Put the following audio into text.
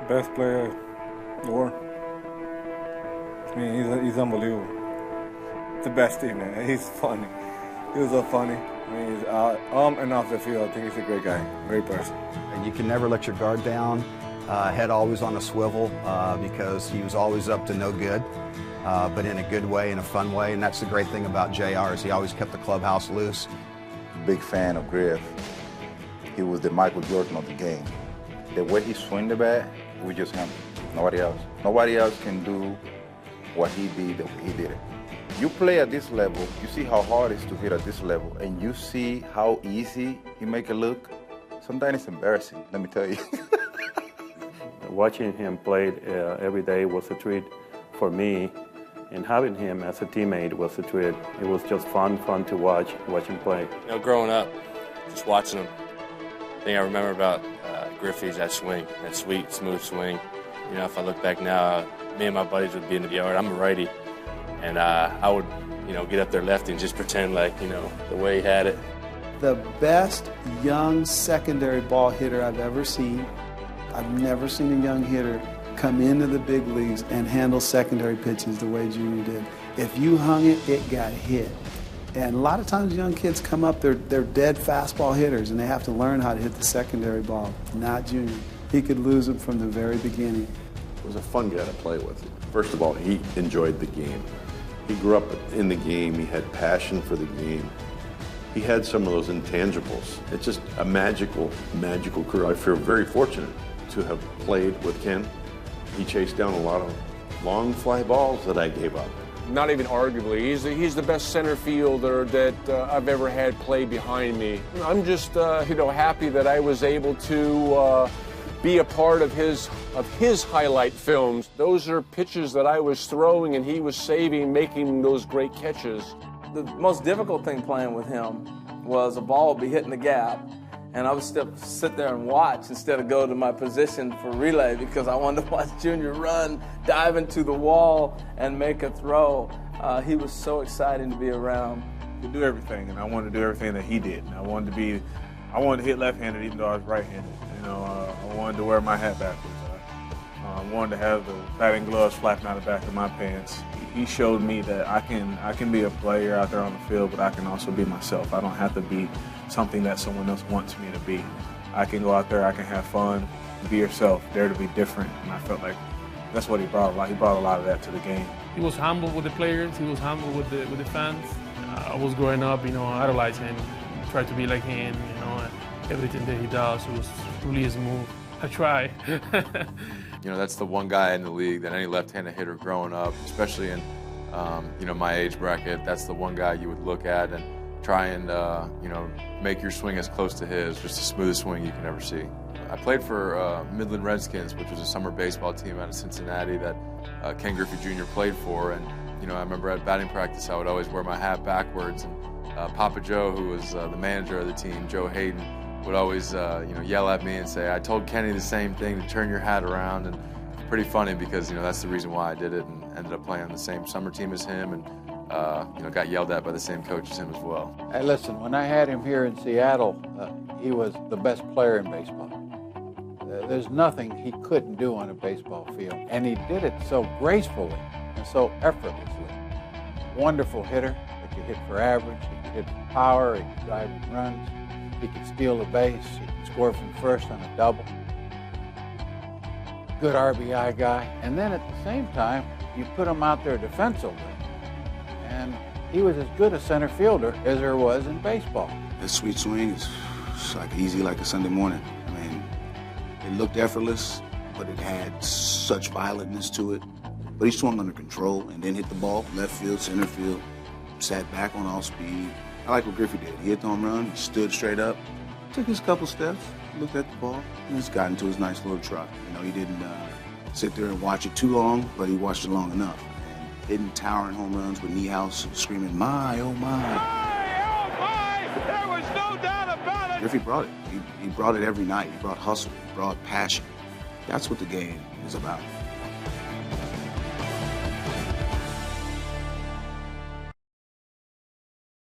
best player in the world. I mean, he's unbelievable. It's the best team, man. He's funny. He was so funny. I mean, he's on and off the field. I think he's a great guy, great person. And you can never let your guard down. Head always on a swivel because he was always up to no good, but in a good way, in a fun way. And that's the great thing about JR is he always kept the clubhouse loose. Big fan of Griff. He was the Michael Jordan of the game. The way he swung the bat, we just him. Nobody else. Nobody else can do what he did the way he did it. You play at this level, you see how hard it is to hit at this level, and you see how easy he make it look. Sometimes it's embarrassing, let me tell you. Watching him play every day was a treat for me, and having him as a teammate was a treat. It was just fun to watch him play. You know, growing up, just watching him, the thing I remember about Griffey's that swing, that sweet, smooth swing. You know, if I look back now, me and my buddies would be in the yard. I'm a righty, and I would, you know, get up there lefty and just pretend like, you know, the way he had it. The best young secondary ball hitter I've ever seen. I've never seen a young hitter come into the big leagues and handle secondary pitches the way Junior did. If you hung it, it got hit. And a lot of times young kids come up, they're dead fastball hitters, and they have to learn how to hit the secondary ball. Not Junior. He could lose them from the very beginning. He was a fun guy to play with. First of all, he enjoyed the game. He grew up in the game. He had passion for the game. He had some of those intangibles. It's just a magical, magical career. I feel very fortunate to have played with Ken. He chased down a lot of long fly balls that I gave up. Not even arguably, he's the best center fielder that I've ever had play behind me. I'm just you know, happy that I was able to be a part of his highlight films. Those are pitches that I was throwing and he was saving, making those great catches. The most difficult thing playing with him was a ball would be hitting the gap, and I would still sit there and watch instead of go to my position for relay because I wanted to watch Junior run, dive into the wall, and make a throw. He was so exciting to be around. He could do everything, and I wanted to do everything that he did. I wanted to hit left-handed even though I was right-handed. You know, I wanted to wear my hat backwards. I wanted to have the batting gloves flapping out the back of my pants. He showed me that I can be a player out there on the field, but I can also be myself. I don't have to be something that someone else wants me to be. I can go out there, I can have fun, be yourself, dare to be different, and I felt like that's what he brought a lot. He brought a lot of that to the game. He was humble with the players. He was humble with the fans. I was growing up, you know, idolizing him, tried to be like him, you know, everything that he does was really smooth. I try. You know, that's the one guy in the league that any left-handed hitter growing up, especially in, you know, my age bracket, that's the one guy you would look at and try and, you know, make your swing as close to his, just the smoothest swing you can ever see. I played for Midland Redskins, which was a summer baseball team out of Cincinnati that Ken Griffey Jr. played for, and, you know, I remember at batting practice I would always wear my hat backwards, and Papa Joe, who was the manager of the team, Joe Hayden, would always, you know, yell at me and say, I told Kenny the same thing, to turn your hat around. And pretty funny because, you know, that's the reason why I did it, and ended up playing on the same summer team as him, and, you know, got yelled at by the same coach as him as well. Hey, listen, when I had him here in Seattle, he was the best player in baseball. There's nothing he couldn't do on a baseball field, and he did it so gracefully and so effortlessly. Wonderful hitter. He could hit for average, he could hit for power, he could drive runs. He could steal the base, he could score from first on a double. Good RBI guy. And then at the same time, you put him out there defensively, and he was as good a center fielder as there was in baseball. His sweet swing is like easy like a Sunday morning. I mean, it looked effortless, but it had such violentness to it. But he swung under control and then hit the ball, left field, center field, sat back on all speed. I like what Griffey did. He hit the home run, he stood straight up, took his couple steps, looked at the ball, and just got into his nice little trot. You know, he didn't sit there and watch it too long, but he watched it long enough. And hitting towering home runs with Niehaus screaming, my, oh my. My, oh my, there was no doubt about it. Griffey brought it. He brought it every night. He brought hustle, he brought passion. That's what the game is about.